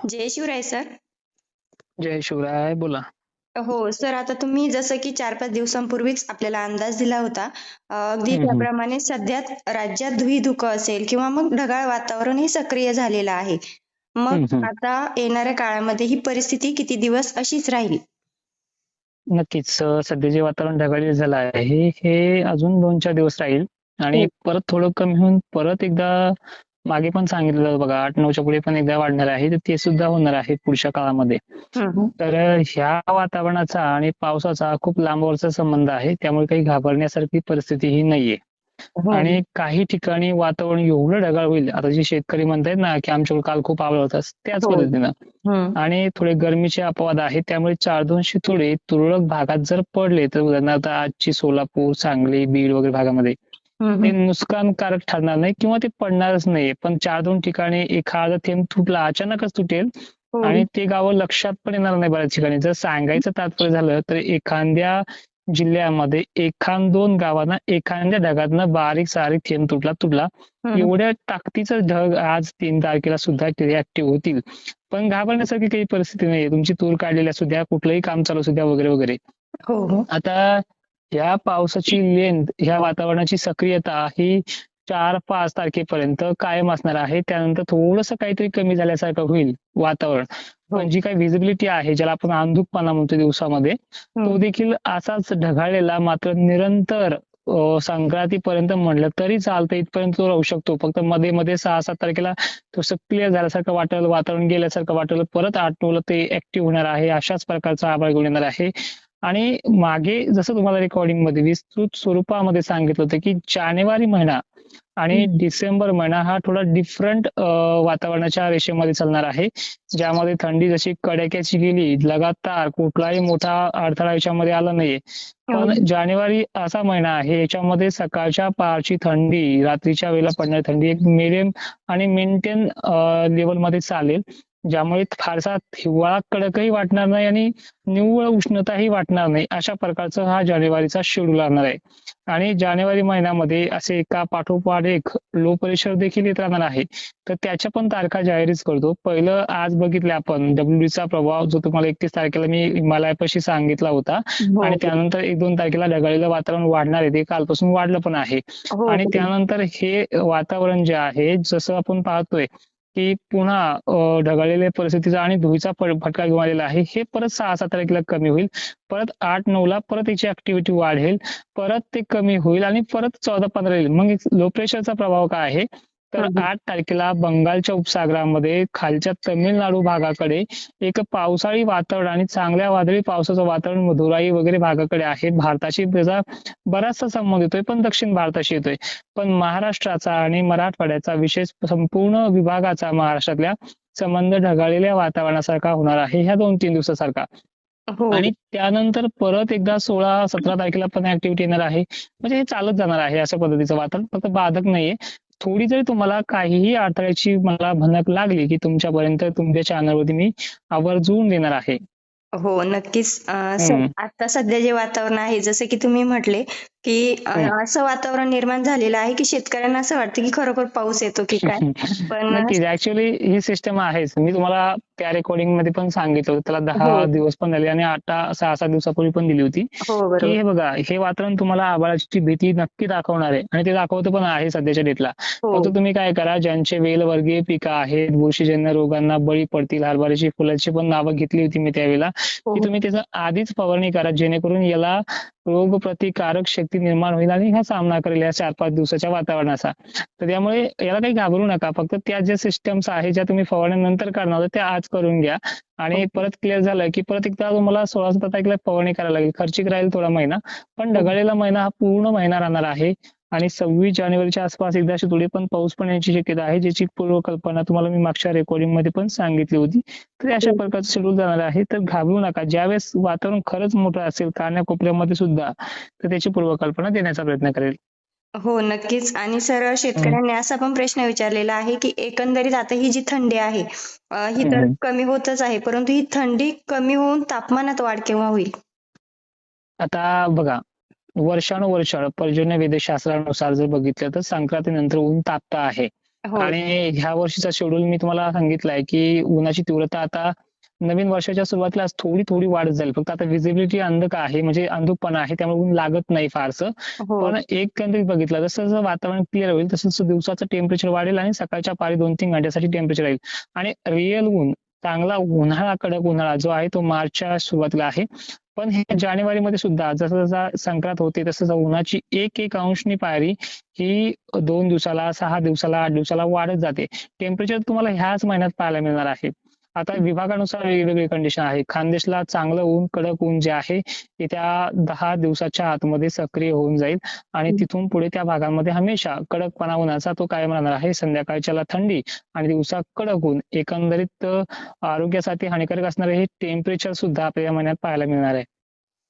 जय Shivray sir. जय शिवराय. बोला. हो sir, आता तुम्ही जसं की 4-5 दिवसांपूर्वीच आपल्याला अंदाज दिला होता. अगदी हं, हं. त्याप्रमाणे सध्या राज्यात धुळी-धुकं असेल किंवा मग ढगाळ वातावरण हे सक्रिय झालेलं आहे. मग हं, हं. आता येणाऱ्या काळामध्ये ही परिस्थिती किती दिवस अशीच राहील? नक्कीच. सध्या जे वातावरण ढगाळलेलं झालं आहे, हे अजून 2-4 दिवस राहील आणि हो. परत थोडं कमी होऊन परत एकदा मागे पण सांगितलं बघा 8-9च्या पुढे पण एकदा वाढणार आहे. तर ते सुद्धा होणार आहे पुढच्या काळामध्ये. हं, हं. तर ह्या वातावरणाचा आणि पावसाचा खूप लांबवरचा संबंध आहे. त्यामुळे काही घाबरण्यासारखी परिस्थिती ही नाहीये. हो. आणि काही ठिकाणी वातावरण एवढं ढगाळ होईल, आता जे शेतकरी म्हणतायत ना, की आमच्याकडे काल खूप आवळा होता, त्याच हो. पद्धतीनं. हं. आणि थोडे गरमीचे अपवाद आहेत. त्यामुळे 4-2 थोडे तुरळक भागात जर पडले, तर उदाहरणार्थ आजची सोलापूर, सांगली, बीड वगैरे भागामध्ये हं, ते हं. नुकसानकारक ठरणार नाही किंवा ते पडणारच नाही. पण 4-2 ठिकाणी एखादा थेंब तुटला, अचानकच तुटेल हो. आणि ते गावं लक्षात पण येणार नाही बऱ्याच ठिकाणी. जर सांगायचं तात्पर्य झालं, तर एखाद्या जिल्ह्यामध्ये एखाद 2 गावांना एखाद्या ढगातनं बारीक-सारीक थेंब तुटला. हं, हं. एवढ्या ताकदीचं ढग आज 3 तारखेला सुद्धा ऍक्टिव्ह होतील. पण घाबरण्यासारखी काही परिस्थिती नाहीये. तुमची तूर काढलेली असू द्या, कुठलंही काम चालू असू द्या वगैरे, वगैरे. हो, हो. आता ह्या पावसाची लेंथ, ह्या वातावरणाची सक्रियता ही 4-5 तारखेपर्यंत कायम असणार आहे. त्यानंतर थोडंसं काहीतरी कमी झाल्यासारखं होईल वातावरण. हो. पण जी काही व्हिजिबिलिटी आहे, ज्याला आपण अंधुकपणा म्हणतो दिवसामध्ये, तो हं. देखील असाच ढगाळलेला मात्र निरंतर संक्रांतीपर्यंत म्हणलं तरी चालतं इथपर्यंत तो राहू शकतो. फक्त मध्ये-मध्ये 6-7 तारखेला थोडंसं क्लिअर झाल्यासारखं वाटेल, वातावरण गेल्यासारखं वाटेल. परत 8-9ला ते ऍक्टिव्ह होणार आहे. अशाच प्रकारचं आभाळ घेऊन येणार आहे. आणि मागे जसं तुम्हाला रेकॉर्डिंगमध्ये विस्तृत स्वरूपामध्ये सांगितलं होतं, की जानेवारी महिना आणि हं. डिसेंबर महिना हा थोडा डिफरंट वातावरणाच्या रेषेमध्ये चालणार आहे. ज्यामध्ये थंडी जशी कडाक्याची गेली, लगातार कुठलाही मोठा अडथळा याच्यामध्ये आला नाहीये. हो. पण जानेवारी असा महिना आहे, याच्यामध्ये सकाळच्या पहारची थंडी, रात्रीच्या वेळेला पडणारी थंडी एक मिडियम आणि मेंटेन लेवलमध्ये चालेल. ज्यामुळे फारसा हिवाळा कडकही वाटणार नाही आणि निव्वळ उष्णताही वाटणार नाही. अशा प्रकारचा हा जानेवारीचा शेड्यूल राहणार आहे. आणि जानेवारी महिन्यामध्ये असे एका पाठोपाठ एक लो प्रेशर देखील येत राहणार आहे. तर त्याच्या पण तारखा जाहीरच करतो. पहिलं आज बघितलं आपण WDचा प्रभाव जो तुम्हाला 31 तारखेला मी हिमालयापाशी सांगितला होता. हो, आणि हो. त्यानंतर 1-2 तारखेला ढगाळलेलं वातावरण वाढणार आहे. ते कालपासून वाढलं पण आहे. हो, आणि हो. त्यानंतर हे वातावरण जे आहे जसं आपण पाहतोय की पुन्हा ढगाळलेल्या परिस्थितीचा आणि धुळीचा फटका घेऊन आलेला आहे. हे परत 6-7 तारखेला कमी होईल. परत 8-9ला परत याची ऍक्टिव्हिटी वाढेल. परत ते कमी होईल आणि परत 14-15 येईल. मग लो प्रेशरचा प्रभाव काय आहे? तर हं, हं. 8 तारखेला बंगालच्या उपसागरामध्ये खालच्या तामिळनाडू भागाकडे एक पावसाळी वातावरण आणि चांगल्या वादळी पावसाचं वातावरण मदुराई वगैरे भागाकडे आहे. भारताशी त्याचा बराचसा संबंध येतोय, पण दक्षिण भारताशी येतोय. पण महाराष्ट्राचा आणि मराठवाड्याचा विशेष संपूर्ण विभागाचा महाराष्ट्रातल्या संबंध ढगाळलेल्या वातावरणासारखा होणार आहे ह्या 2-3 दिवसासारखा. हो. आणि त्यानंतर परत एकदा 16-17 तारखेला पण ऍक्टिव्हिटी येणार आहे. म्हणजे हे चालत जाणार आहे अशा पद्धतीचं वातावरण, फक्त बाधक नाहीये. थोडी जरी तुम्हाला काहीही अडथळ्याची मला भनक लागली की तुमच्यापर्यंत तुमच्या चॅनलवरती मी आवर्जून देणार आहे. हो, नक्कीच. सर, हम्म, आता सध्या जे वातावरण आहे, जसं की तुम्ही म्हटले, की हम्म. असं वातावरण निर्माण झालेलं आहे, की शेतकऱ्यांना असं वाटतं, की खरोखर पाऊस येतो की काय? पण नक्कीच. ऍक्च्युअली ही सिस्टम आहेच. मी तुम्हाला त्या रेकॉर्डिंग मध्ये पण सांगितलं होतं. त्याला 10 हो, दिवस पण झाले आणि आता 6-7 दिवसापूर्वी पण दिली होती, हो, की बरोबर. हे बघा हे वातावरण तुम्हाला आभाळाची भीती नक्की दाखवणार आहे आणि ते दाखवतं पण आहे सध्याच्या डेटला. हो, फक्त तुम्ही काय करा, ज्यांचे वेलवर्गीय पिकं आहेत, बुरशीजन्य रोगांना बळी पडतील, हरभऱ्याची फुलाची पण नावं घेतली होती मी त्यावेळेला, हो, की हो. तुम्ही त्याचं आधीच फवारणी करा जेणेकरून याला रोगप्रतिकारक शक्ती निर्माण होईल आणि हा सामना करेल या 4-5 दिवसाच्या वातावरणाचा. तर त्यामुळे याला काही घाबरू नका. फक्त त्या ज्या सिस्टम्स आहेत ज्या तुम्ही फवारण्यानंतर करणार होत्या त्या आज करून घ्या. आणि परत क्लिअर झालं की परत एकदा तुम्हाला 16-17 तारखेला फवारणी करायला लागेल. खर्चिक राहील थोडा महिना, पण हो. ढगाळलेला महिना हा पूर्ण महिना राहणार आहे. आणि 26 जानेवारीच्या आसपास एकदा अशी थोडी पण पाऊस पण येण्याची शक्यता आहे, ज्याची पूर्वकल्पना तुम्हाला मी मागच्या रेकॉर्डिंग मध्ये पण सांगितली होती. तर अशा हो. प्रकारचं शेड्यूल जाणार आहे. तर घाबरू नका. ज्यावेळेस वातावरण खरंच मोठं असेल कानाकोपऱ्यामध्ये सुद्धा, तर त्याची पूर्वकल्पना देण्याचा प्रयत्न करेल. हो, नक्कीच. आणि सर, हम्म, शेतकऱ्यांनी असा पण प्रश्न विचारलेला आहे, की एकंदरीत आता ही जी थंडी आहे, ही हम्म, तर हम्म. कमी होतच आहे, परंतु ही थंडी कमी होऊन तापमानात वाढ केव्हा होईल? आता बघा, वर्षानुवर्ष पर्जन्यवेधशास्त्रानुसार जर बघितलं तर संक्रांतीनंतर ऊन तापतं आहे. हो. आणि ह्या वर्षीचा शेड्यूल मी तुम्हाला सांगितलाय की उन्हाची तीव्रता आता नवीन वर्षाच्या सुरुवातीला थोडी थोडी वाढत जाईल. फक्त आता व्हिजिबिलिटी अंधक आहे, म्हणजे अंधुकपणा आहे, त्यामुळे ऊन लागत नाही फारसं. हो. पण एकंदरीत बघितलं जसं जसं वातावरण क्लिअर होईल तसं तसं दिवसाचं टेम्परेचर वाढेल आणि सकाळच्या पारी 2-3 घंट्यासाठी टेम्परेचर राहील. आणि रिअल ऊन, चांगला उन्हाळा, कडक उन्हाळा जो आहे तो मार्चच्या सुरुवातीला आहे. पण हे जानेवारीमध्ये सुद्धा जसं जसं संक्रांत होते तसं तसं उन्हाची एक एक अंशनी पायरी ही 2 दिवसाला, 6 दिवसाला, 8 दिवसाला वाढत जाते. टेम्परेचर तुम्हाला ह्याच महिन्यात पाहायला मिळणार आहे. आता विभागानुसार वेगवेगळी कंडिशन आहे. खानदेशला चांगलं ऊन, कडक ऊन जे आहे येत्या 10 दिवसाच्या आतमध्ये सक्रिय होऊन जाईल आणि तिथून पुढे त्या भागांमध्ये हमेशा कडकपणा उन्हाचा तो कायम राहणार आहे. संध्याकाळच्याला थंडी आणि दिवसा कडक ऊन. एकंदरीत आरोग्यासाठी हानिकारक असणारे हे टेम्परेचर सुद्धा आपल्याला या महिन्यात पाहायला मिळणार आहे.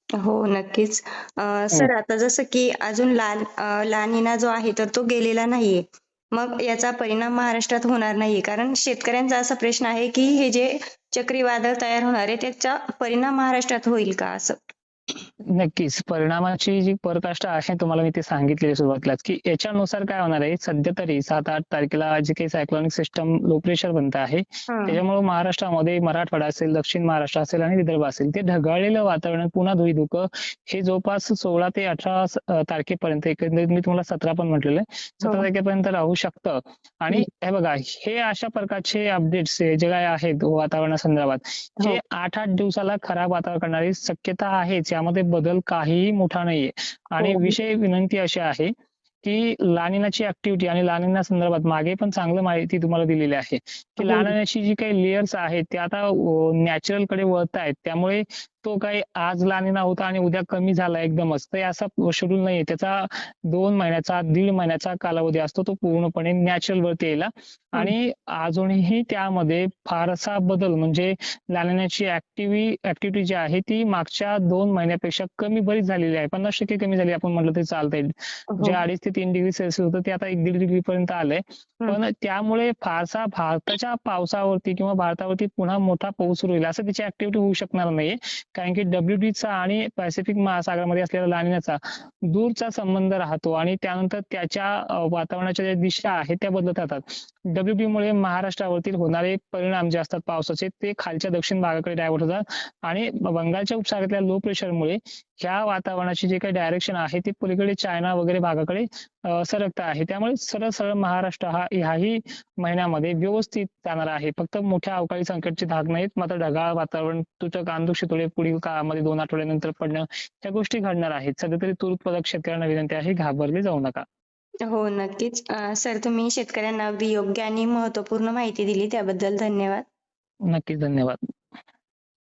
हो, नक्कीच. हम्म. सर आता जसं की अजून ला निना जो आहे तर तो गेलेला नाहीये. मग याचा परिणाम महाराष्ट्रात होणार नाहीये. कारण शेतकऱ्यांचा असा प्रश्न आहे की हे जे चक्रीवादळ तयार होणार आहे त्याचा परिणाम महाराष्ट्रात होईल का असं? नक्कीच. परिणामाची जी पराकाष्ठा आहे तुम्हाला मी ते सांगितलेली सुरुवातीलाच, की याच्यानुसार काय होणार आहे, सध्या तरी 7-8 तारखेला जे काही सायक्लॉनिक सिस्टम लो प्रेशर बनत आहे, त्याच्यामुळे महाराष्ट्रामध्ये मराठवाडा असेल, दक्षिण महाराष्ट्र असेल आणि विदर्भ असेल, ते ढगाळलेलं वातावरण पुन्हा धुळीधुकं हे जवळपास 16 ते 18 तारखेपर्यंत, एकंदरीत मी तुम्हाला 17 पण म्हटलेलं आहे, 17 तारखेपर्यंत राहू शकतं. आणि हे बघा, हे अशा प्रकारचे अपडेट्स जे काय आहेत वातावरणासंदर्भात, हे 8-8 दिवसाला खराब वातावरण करणारी शक्यता आहेच. यामध्ये बदल काहीही मोठा नाहीये. आणि विषय विनंती अशी आहे की लानिनाची ऍक्टिव्हिटी आणि लानिना संदर्भात मागे पण चांगलं माहिती तुम्हाला दिलेली आहे की लानिनाची जी काही लेयर्स आहेत ते आता नॅचरल कडे वळत आहेत. त्यामुळे तो काही आज लानिना होता आणि उद्या कमी झाला एकदमच, तर असा शेड्यूल नाहीये. त्याचा 2 महिन्याचा, 1.5 महिन्याचा कालावधी असतो, तो पूर्णपणे नॅचरल वरती यायला. आणि अजूनही त्यामध्ये फारसा बदल म्हणजे लानिनाची ऍक्टिव्हिटी जी आहे ती मागच्या 2 महिन्यापेक्षा कमी बरीच झालेली आहे. 50% कमी झाली आपण म्हटलं तरी चालतंय. जे 2.5 ते 3 डिग्री सेल्सिअस होतं ते आता 1-1.5 डिग्री पर्यंत आलंय. पण त्यामुळे फारसा भारताच्या पावसावरती किंवा भारतावरती पुन्हा मोठा पाऊस सुरू होईल असं त्याची ऍक्टिव्हिटी होऊ शकणार नाहीये. कारण की WD चा आणि पॅसिफिक महासागरामध्ये असलेला लानिनाचा दूरचा संबंध राहतो आणि त्यानंतर त्याच्या वातावरणाच्या ज्या दिशा आहेत त्या बदलत राहतात. WD मुळे महाराष्ट्रावरती होणारे परिणाम जे असतात पावसाचे ते खालच्या दक्षिण भागाकडे डायव्हर्ट होतात आणि बंगालच्या उपसागरातल्या लो प्रेशरमुळे ह्या वातावरणाची जे काही डायरेक्शन आहे ती पलीकडे चायना वगैरे भागाकडे सरकत आहे. त्यामुळे सरळ सरळ महाराष्ट्र हा ह्याही महिन्यामध्ये व्यवस्थित जाणार आहे. फक्त मोठ्या अवकाळी संकटचे धाक नाहीत, मात्र ढगाळ वातावरण, तुटक अंधुक पुढील काळामध्ये 2 आठवड्यानंतर पडणं, ह्या गोष्टी घडणार आहेत. सध्या तरी तूर उत्पादक शेतकऱ्यांना विनंती आहे, घाबरले जाऊ नका. हो, नक्कीच. सर तुम्ही शेतकऱ्यांना अगदी योग्य आणि महत्त्वपूर्ण माहिती दिली त्याबद्दल धन्यवाद. नक्कीच, धन्यवाद.